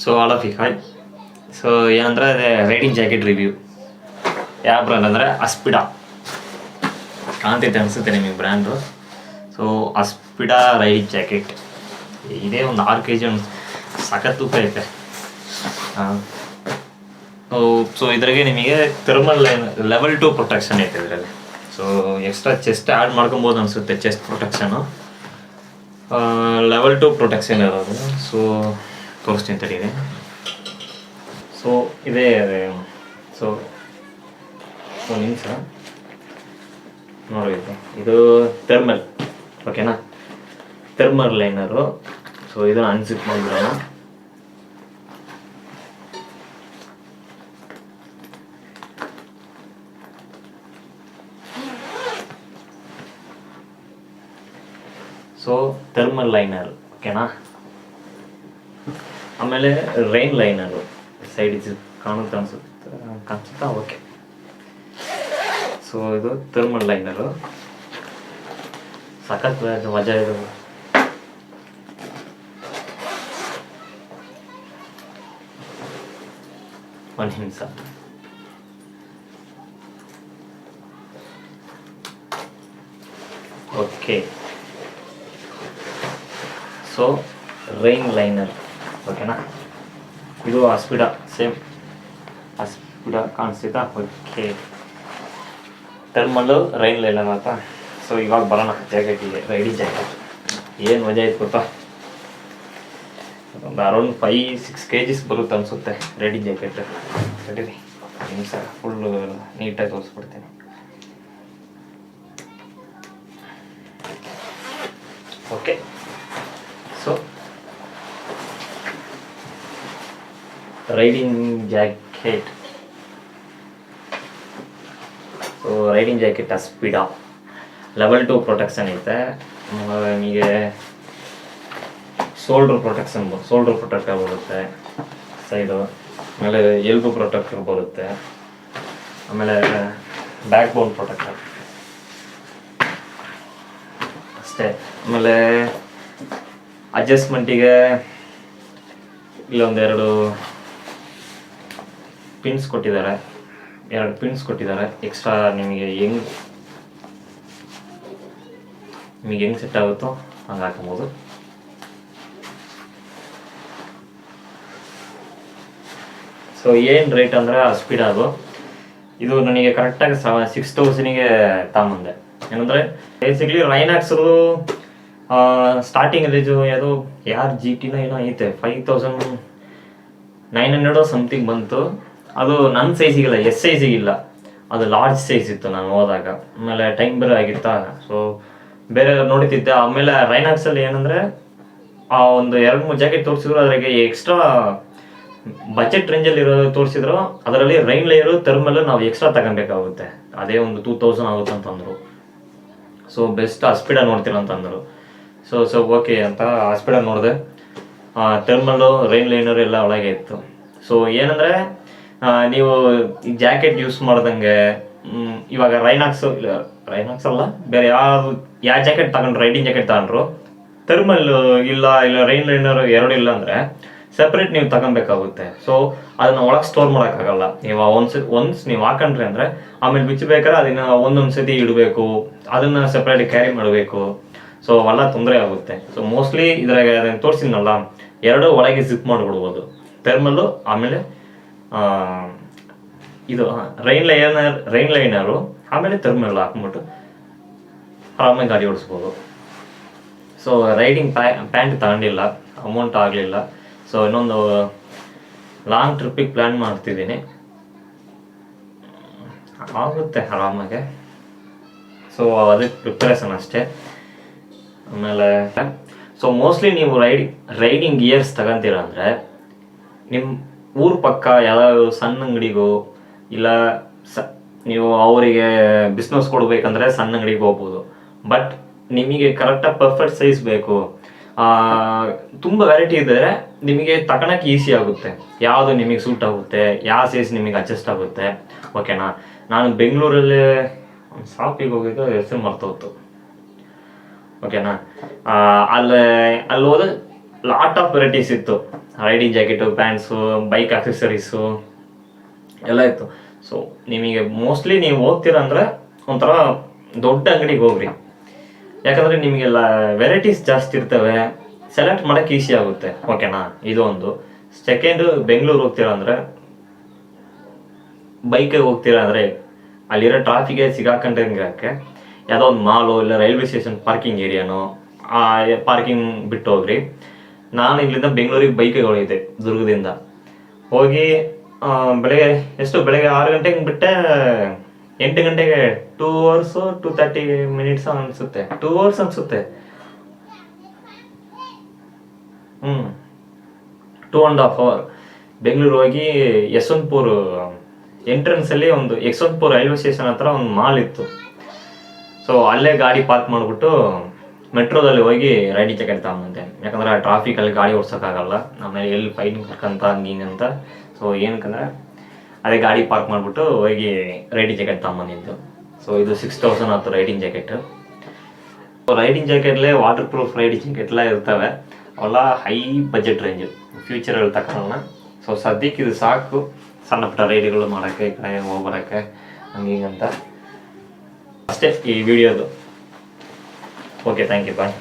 So all of you hi. So ಏನಂದರೆ ಅದೇ riding jacket review. ಯಾವ ಬ್ರ್ಯಾಂಡ್ ಅಂದರೆ ಅಸ್ಪಿಡಾ ಕಾಣ್ತೈತೆ ಅನಿಸುತ್ತೆ ನಿಮಗೆ brand. So Aspida riding jacket ಇದೇ ಒಂದು 6 kg ಒಂದು ಸಖತ್ ತೂಕ ಐತೆ. ಸೊ ಇದ್ರಾಗೆ ನಿಮಗೆ ಥರ್ಮಲ್ ಲೆವೆಲ್ 2 ಪ್ರೊಟೆಕ್ಷನ್ ಐತೆ ಇದರಲ್ಲಿ. ಸೊ ಎಕ್ಸ್ಟ್ರಾ ಚೆಸ್ಟ್ ಆ್ಯಡ್ ಮಾಡ್ಕೊಬೋದು ಅನಿಸುತ್ತೆ, ಚೆಸ್ಟ್ ಪ್ರೊಟೆಕ್ಷನು ಲೆವೆಲ್ 2 ಪ್ರೊಟೆಕ್ಷನ್ ಇರೋದು. ಸೊ ತೋರಿಸ್ತೀನಿ ತಡೀರಿ. ಸೊ ಇದೇ ಸೊ ಒಂದು ನಿಮಿಷ ನೋಡಿ, ಇದು ಥರ್ಮಲ್, ಓಕೆನಾ, ಥರ್ಮಲ್ ಲೈನರು. ಸೊ ಇದನ್ನು ಅನ್ಸಿಪ್ ಮಾಡಿಬಿಡೋಣ. ಸೊ ಥರ್ಮಲ್ ಲೈನರ್, ಓಕೆನಾ. ಆಮೇಲೆ ರೈನ್ ಲೈನರು ಸೈಡ್ ಇದು ಕಾಣಿಸುತ್ತಾ ಓಕೆ. ಸೊ ಇದು ಥರ್ಮಲ್ ಲೈನರು ಸಖತ್ ಮಜಾ ಇದು. ಒಂದು ನಿಮಿಷ. ಓಕೆ, ಸೊ ರೈನ್ ಲೈನರ್, ಓಕೆನಾ. ಇದು ಅಸ್ಪಿಡಾ, ಸೇಮ್ ಅಸ್ಪಿಡಾ ಕಾಣಿಸ್ತಾ. ಓಕೆ, ಥರ್ಮಲ್ಲು ರೈನ್ ಲೈನರ್ ಅಂತ. ಸೊ ಇವಾಗ ಬರೋಣ ಜಾಕೆಟಿಗೆ. ರೈಡಿಂಗ್ ಜಾಕೆಟ್ ಏನು ಮಜಾ ಇತ್ತು ಗೊತ್ತಾ, ಒಂದು ಅರೌಂಡ್ 5-6 kg ಬರುತ್ತೆ ಅನಿಸುತ್ತೆ ರೈಡಿಂಗ್ ಜಾಕೆಟ್. ತಡೀರಿ ನಿಮಿಷ, ಫುಲ್ಲು ನೀಟಾಗಿ ತೋರಿಸ್ಬಿಡ್ತೀನಿ. Okay, so riding jacket. So riding jacket Aspida level 2 protection ಐತೆ. ನಿಮಗೆ ಶೋಲ್ಡ್ರ್ ಪ್ರೊಟೆಕ್ಟರ್ ಬರುತ್ತೆ ಸೈಡು. ಆಮೇಲೆ ಎಲ್ಬು ಪ್ರೊಟೆಕ್ಟರ್ ಬರುತ್ತೆ. ಆಮೇಲೆ ಬ್ಯಾಕ್ ಬೋನ್ ಪ್ರೊಟೆಕ್ಟರ್ ಅಷ್ಟೇ. ಆಮೇಲೆ ಅಡ್ಜಸ್ಟ್ಮೆಂಟಿಗೆ ಇಲ್ಲೊಂದೆರಡು ಪಿನ್ಸ್ ಕೊಟ್ಟಿದ್ದಾರೆ, 2 ಪಿನ್ಸ್ ಕೊಟ್ಟಿದ್ದಾರೆ ಎಕ್ಸ್ಟ್ರಾ. ನಿಮಗೆ ಹೆಂಗೆ ಸೆಟ್ ಆಗುತ್ತೋ ಹಂಗೆ ಹಾಕ್ಬೋದು. ಸೊ ಏನು ರೇಟ್ ಅಂದರೆ ಅಸ್ಪಿಡಾದು ಇದು ನನಗೆ ಕರೆಕ್ಟಾಗಿ 6000ಗೆ ತಗೊಂಬಂದೆ. ಏನಂದರೆ ಬೇಸಿಕ್ಲಿ ರೈನಾಕ್ಸ್ದು ಸ್ಟಾರ್ಟಿಂಗ್ ರೇಜು ಯಾವುದೋ GT ಏನೋ ಐತೆ 5900 ಸಮಥಿಂಗ್ ಬಂತು. ಅದು ನನ್ನ ಸೈಜಿಗಿಲ್ಲ, ಎಸ್ ಸೈಜಿಗಿಲ್ಲ, ಅದು ಲಾರ್ಜ್ ಸೈಜ್ ಇತ್ತು ನಾನು ಹೋದಾಗ. ಆಮೇಲೆ ಟೈಮ್ ಬೇರೆ ಆಗಿತ್ತಾ, ಸೊ ಬೇರೆ ನೋಡ್ತಿದ್ದೆ. ಆಮೇಲೆ ರೈನಾಕ್ಸಲ್ಲಿ ಏನಂದರೆ ಆ ಒಂದು 2-3 ಜಾಕೆಟ್ ತೋರಿಸಿದ್ರು, ಅದ್ರಾಗೆ ಎಕ್ಸ್ಟ್ರಾ ಬಜೆಟ್ ರೇಂಜಲ್ಲಿ ಇರೋ ತೋರಿಸಿದ್ರು. ಅದರಲ್ಲಿ ರೈನ್ ಲೇಯರು ಥರ್ಮಲ್ ನಾವು ಎಕ್ಸ್ಟ್ರಾ ತಗೊಬೇಕಾಗುತ್ತೆ, ಅದೇ ಒಂದು 2000 ಆಗುತ್ತೆ ಅಂತಂದರು. ಸೊ ಬೆಸ್ಟ್ ಅಸ್ಪಿಡಾ ನೋಡ್ತೀರ ಅಂತಂದರು. ಸೊ ಓಕೆ ಅಂತ ಅಸ್ಪಿಡಾ ನೋಡಿದೆ. ಥರ್ಮಲ್ಲು ರೈನ್ ಲೈನರ್ ಎಲ್ಲ ಒಳಗೆ ಇತ್ತು. ಸೊ ಏನಂದರೆ ನೀವು ಈ ಜಾಕೆಟ್ ಯೂಸ್ ಮಾಡ್ದಂಗೆ ಇವಾಗ ರೈನಾಕ್ಸ್ ಅಲ್ಲ, ಬೇರೆ ಯಾವ ಜಾಕೆಟ್ ತಗೊಂಡ್ರು, ರೈಡಿಂಗ್ ಜಾಕೆಟ್ ತಗೊಂಡ್ರು, ಥರ್ಮಲ್ ಇಲ್ಲ ರೈನ್ ಲೈನರ್ 2 ಇಲ್ಲ ಅಂದರೆ ಸಪ್ರೇಟ್ ನೀವು ತಗೊಬೇಕಾಗುತ್ತೆ. ಸೊ ಅದನ್ನ ಒಳಗೆ ಸ್ಟೋರ್ ಮಾಡೋಕ್ಕಾಗಲ್ಲ. ನೀವು ಒನ್ಸ್ ನೀವು ಹಾಕೊಂಡ್ರಿ ಅಂದರೆ ಆಮೇಲೆ ಬಿಚ್ಚಬೇಕಾದ್ರೆ ಅದನ್ನು ಒಂದೊಂದು ಸತಿ ಇಡಬೇಕು, ಅದನ್ನು ಸಪ್ರೇಟ್ ಕ್ಯಾರಿ ಮಾಡಬೇಕು. ಸೊ ಅವೆಲ್ಲ ತೊಂದರೆ ಆಗುತ್ತೆ. ಸೊ ಮೋಸ್ಟ್ಲಿ ಇದ್ರಾಗ ಅದನ್ನು ತೋರಿಸಿದ್ನಲ್ಲ, 2 ಒಳಗೆ ಜಿಪ್ ಮಾಡಿಬಿಡ್ಬೋದು, ಥರ್ಮಲ್ಲು ಆಮೇಲೆ ಇದು ರೈನ್ ಲೈನರು ಆಮೇಲೆ ಥರ್ಮಲ್ ಹಾಕ್ಬಿಟ್ಟು ಆರಾಮಾಗಿ ಗಾಡಿ ಓಡಿಸ್ಬೋದು. ಸೊ ರೈಡಿಂಗ್ ಪ್ಯಾಂಟ್ ತಗೊಂಡಿಲ್ಲ, ಅಮೌಂಟ್ ಆಗಲಿಲ್ಲ. ಸೊ ಇನ್ನೊಂದು ಲಾಂಗ್ ಟ್ರಿಪ್ಪಿಗೆ ಪ್ಲ್ಯಾನ್ ಮಾಡ್ತಿದ್ದೀನಿ, ಆಗುತ್ತೆ ಆರಾಮಾಗೆ. ಸೊ ಅದಕ್ಕೆ ಪ್ರಿಪ್ರೇಷನ್ ಅಷ್ಟೇ. ಆಮೇಲೆ ಸೊ ಮೋಸ್ಟ್ಲಿ ನೀವು ರೈಡಿಂಗ್ ಗಿಯರ್ಸ್ ತಗೊಂತೀರ ಅಂದರೆ ನಿಮ್ಮ ಊರ ಪಕ್ಕ ಯಾವ್ದಾದ್ರು ಸಣ್ಣ ಅಂಗಡಿಗೋ ಇಲ್ಲ ನೀವು ಅವರಿಗೆ ಬಿಸ್ನೆಸ್ ಕೊಡಬೇಕಂದ್ರೆ ಸಣ್ಣ ಅಂಗಡಿಗೆ ಹೋಗ್ಬೋದು. ಬಟ್ ನಿಮಗೆ ಕರೆಕ್ಟಾಗಿ ಪರ್ಫೆಕ್ಟ್ ಸೈಜ್ ಬೇಕು, ತುಂಬ ವೆರೈಟಿ ಇದ್ದರೆ ನಿಮಗೆ ತಗೊಳಕ್ಕೆ ಈಸಿ ಆಗುತ್ತೆ, ಯಾವುದು ನಿಮಗೆ ಸೂಟ್ ಆಗುತ್ತೆ, ಯಾವ ಸೈಜ್ ನಿಮಗೆ ಅಡ್ಜಸ್ಟ್ ಆಗುತ್ತೆ. ಓಕೆನಾ. ನಾನು ಬೆಂಗಳೂರಲ್ಲಿ ಒಂದು ಶಾಪಿಗೆ ಹೋಗಿದ್ದು, ಹೆಸರು ಮರ್ತೋಯ್ತು, ಓಕೆನಾ. ಅಲ್ಲಿ ಹೋದ ಲಾಟ್ ಆಫ್ ವೆರೈಟೀಸ್ ಇತ್ತು. Riding jacket, pants, bike accessories ಎಲ್ಲ ಇತ್ತು. ಸೊ ನಿಮಗೆ ಮೋಸ್ಟ್ಲಿ ನೀವು ಹೋಗ್ತೀರ ಅಂದರೆ ಒಂಥರ ದೊಡ್ಡ ಅಂಗಡಿಗೆ ಹೋಗ್ರಿ, ಯಾಕಂದರೆ ನಿಮಗೆಲ್ಲ ವೆರೈಟೀಸ್ ಜಾಸ್ತಿ ಇರ್ತವೆ, ಸೆಲೆಕ್ಟ್ ಮಾಡೋಕ್ಕೆ ಈಸಿ ಆಗುತ್ತೆ. ಓಕೆನಾ, ಇದು ಒಂದು. ಸೆಕೆಂಡು, ಬೆಂಗಳೂರು ಹೋಗ್ತೀರಾ ಅಂದರೆ, ಬೈಕಿಗೆ ಹೋಗ್ತೀರಾ ಅಂದರೆ ಅಲ್ಲಿರೋ ಟ್ರಾಫಿಕ್ಗೆ ಸಿಗಾಕೊಂಡಂಗೆ ಯಾವುದೋ ಒಂದು ಮಾಲು ಇಲ್ಲ ರೈಲ್ವೆ ಸ್ಟೇಷನ್ ಪಾರ್ಕಿಂಗ್ ಏರಿಯಾನೋ ಆ ಪಾರ್ಕಿಂಗ್ ಬಿಟ್ಟು ಹೋಗ್ರಿ. ನಾನು ಇಲ್ಲಿಂದ ಬೆಂಗಳೂರಿಗೆ ಬೈಕಿಗೆ ಹೋಗಿದ್ದೆ, ದುರ್ಗದಿಂದ ಹೋಗಿ ಬೆಳಗ್ಗೆ 6 ಗಂಟೆಗೆ ಬಿಟ್ಟೆ, 8 ಗಂಟೆಗೆ 2 hours 2:30 minutes ಅನಿಸುತ್ತೆ, 2 hours ಅನಿಸುತ್ತೆ. 2.5 hour ಬೆಂಗಳೂರು ಹೋಗಿ ಯಶವಂತಪುರ ಎಂಟ್ರೆನ್ಸಲ್ಲಿ ಒಂದು ಯಶವಂತಪುರ ರೈಲ್ವೆ ಸ್ಟೇಷನ್ ಹತ್ರ ಒಂದು ಮಾಲ್ ಇತ್ತು. ಸೊ ಅಲ್ಲೇ ಗಾಡಿ ಪಾರ್ಕ್ ಮಾಡಿಬಿಟ್ಟು ಮೆಟ್ರೋದಲ್ಲಿ ಹೋಗಿ ರೈಡಿಂಗ್ ಜಾಕೆಟ್ ತಗೊಂಬಂತೆ. ಯಾಕಂದರೆ ಆ ಟ್ರಾಫಿಕಲ್ಲಿ ಗಾಡಿ ಓಡ್ಸೋಕ್ಕಾಗಲ್ಲ, ಆಮೇಲೆ ಎಲ್ಲಿ ಫೈನ್ ಕಟ್ಕೊಂತ ಹಿಂಗಂತ. ಸೊ ಏನಕ್ಕಂದರೆ ಅದೇ ಗಾಡಿ ಪಾರ್ಕ್ ಮಾಡಿಬಿಟ್ಟು ಹೋಗಿ ರೈಡಿಂಗ್ ಜಾಕೆಟ್ ತಗೊಂಬಂದಿದ್ದು. ಸೊ ಇದು 6000 ಆಯ್ತು ರೈಡಿಂಗ್ ಜಾಕೆಟ್. ರೈಡಿಂಗ್ ಜಾಕೆಟ್ಲೇ ವಾಟರ್ ಪ್ರೂಫ್ ರೈಡಿಂಗ್ ಜಾಕೆಟ್ಲ ಇರ್ತವೆ, ಅವೆಲ್ಲ ಹೈ ಬಜೆಟ್ ರೇಂಜು, ಫ್ಯೂಚರಲ್ಲಿ ತಗೊಳ್ಳೋಣ. ಸೊ ಸದ್ಯಕ್ಕೆ ಇದು ಸಾಕು, ಸಣ್ಣ ಪುಟ್ಟ ರೈಡ್ಗಳು ಮಾಡೋಕ್ಕೆ, ಈ ಕಡೆ ಹೋಗ್ಬರೋಕ್ಕೆ ಹಂಗಂತ ಅಷ್ಟೇ ಈ ವಿಡಿಯೋದು. Okay, thank you, bye.